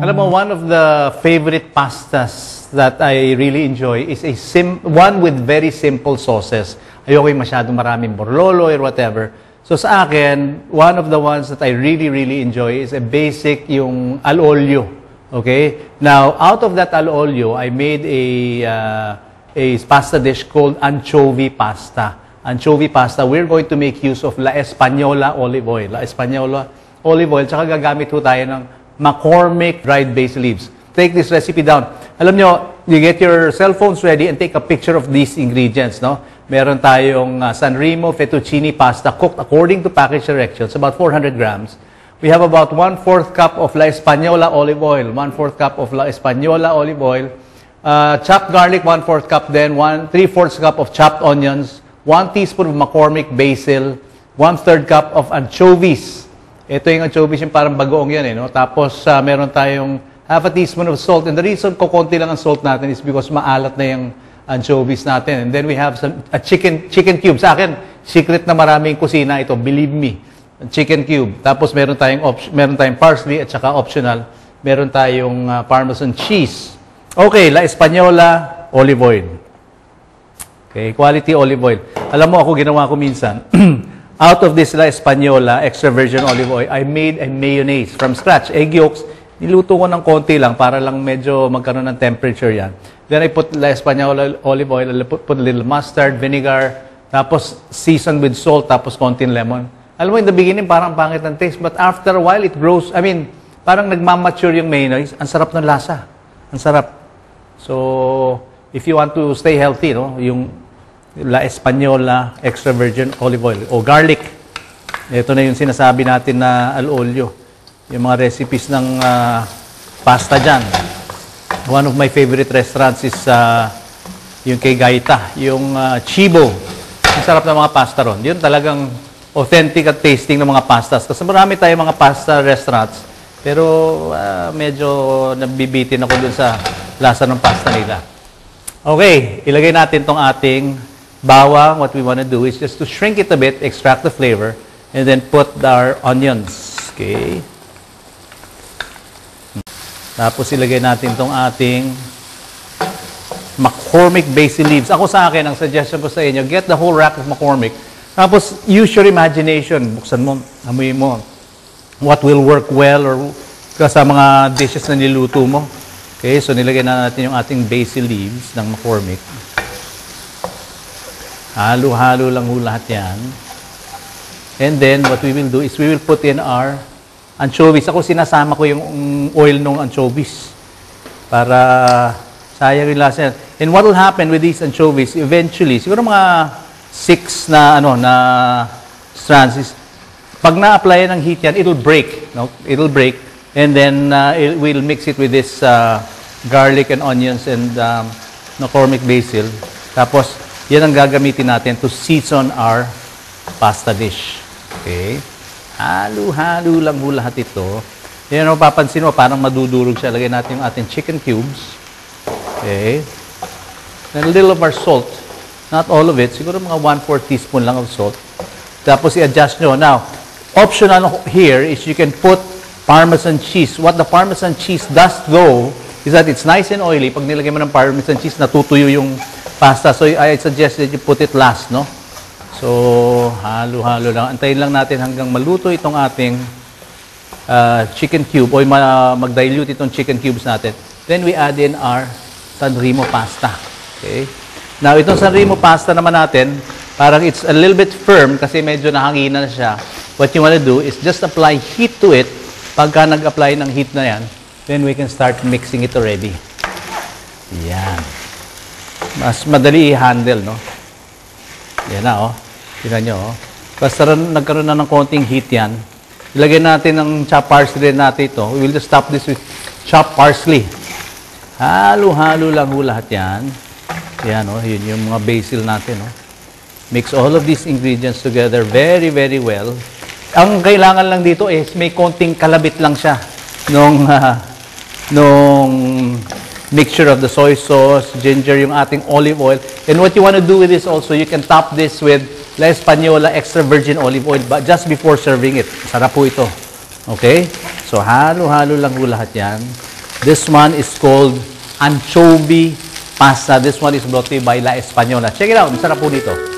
Alam mo, one of the favorite pastas that I really enjoy is one with very simple sauces. Ayoko yung masyadong maraming borlolo or whatever. So sa akin, one of the ones that I really, really enjoy is a basic yung al olio. Okay? Now, out of that al olio, I made a pasta dish called anchovy pasta. Anchovy pasta, we're going to make use of La Española olive oil. La Española olive oil, tsaka gagamit ho tayo ng McCormick dried basil leaves. Take this recipe down. Alam nyo, you get your cell phones ready and take a picture of these ingredients, no? Meron tayong San Remo fettuccine pasta cooked according to package directions, about 400 grams. We have about 1/4 cup of La Española olive oil, 1/4 cup of La Española olive oil, chopped garlic, 1/4 cup, then 3/4 cup of chopped onions, 1 teaspoon of McCormick basil, 1/3 cup of anchovies. Ito yung anchovies, yung parang bagoong yan, eh, no? Tapos, meron tayong half a teaspoon of salt. And the reason kukunti lang ang salt natin is because maalat na yung anchovies natin. And then we have chicken cube. Sa akin, secret na maraming kusina ito, believe me. Chicken cube. Tapos, meron tayong parsley at saka optional, meron tayong Parmesan cheese. Okay, La Española olive oil. Okay, quality olive oil. Alam mo, ako ginawa ko minsan, out of this La Española extra virgin olive oil, I made a mayonnaise from scratch. Egg yolks, niluto ko ng konti lang para lang medyo magkaroon ng temperature yan. Then I put La Española olive oil, put a little mustard, vinegar, tapos seasoned with salt, tapos konting lemon. Alam mo, in the beginning, parang pangit ng taste, but after a while, it grows, parang nagmamature yung mayonnaise, ang sarap ng lasa. Ang sarap. So, if you want to stay healthy, no, yung La Española extra virgin olive oil o garlic. Ito na yung sinasabi natin na al olio. Yung mga recipes ng pasta dyan. One of my favorite restaurants is yung kay Gaita, yung Chibo. Ang sarap ng mga pasta ron. Yun talagang authentic at tasting ng mga pastas. Kasi marami tayong mga pasta restaurants, pero medyo nabibitin ako dun sa lasa ng pasta nila. Okay, ilagay natin tong ating bawang. What we want to do is just to shrink it a bit, extract the flavor, and then put our onions. Okay. Tapos ilagay natin tong ating McCormick basil leaves. Ako sa akin, ang suggestion ko sa inyo, get the whole rack of McCormick. Tapos use your imagination. Buksan mo, amoy mo. What will work well or sa mga dishes na niluto mo. Okay, so nilagay na natin yung ating basil leaves ng McCormick. Halo-halo lang ho lahat yan. And then, what we will do is we will put in our anchovies. Ako sinasama ko yung oil ng anchovies para sayang yung lasa. And what will happen with these anchovies, eventually, siguro mga 6 na strands is, pag na-apply ng heat yan, it'll break. No? It'll break. And then, we'll mix it with this garlic and onions and McCormick basil. Tapos, yan ang gagamitin natin to season our pasta dish. Okay? Halo-halo lang ho lahat ito. Yan ang papansin mo, parang madudurog siya. Lagay natin yung ating chicken cubes. Okay? And a little of our salt. Not all of it. Siguro mga 1/4 teaspoon lang of salt. Tapos i-adjust nyo. Now, optional here is you can put Parmesan cheese. What the Parmesan cheese does though, is that it's nice and oily. Pag nilagay mo ng Parmesan cheese, natutuyo yung pasta. So, I suggest that you put it last, no? So, halo-halo lang. Antayin lang natin hanggang maluto itong ating chicken cube o mag-dilute itong chicken cubes natin. Then, we add in our San Remo pasta. Okay? Now, itong San Remo pasta naman natin, parang it's a little bit firm kasi medyo nahanginan na siya. What you want to do is just apply heat to it. Pagka nag-apply ng heat na yan, then we can start mixing it already. Yan. Mas madali i-handle, no? Yan na, oh. Tingnan nyo, oh. Basta nagkaroon na ng konting heat yan. Ilagay natin ng chopped parsley natin ito. We will just top this with chopped parsley. Halo-halo lang ho lahat yan. Yan, oh. Yun yung mga basil natin, oh. Mix all of these ingredients together very, very well. Ang kailangan lang dito is may konting kalabit lang siya nung mixture of the soy sauce, ginger, yung ating olive oil. And what you want to do with this also, you can top this with La Española extra virgin olive oil but just before serving it. Sarap po ito. Okay? So, halo-halo lang po lahat yan. This one is called anchovy pasta. This one is brought to you by La Española. Check it out. Masarap po dito.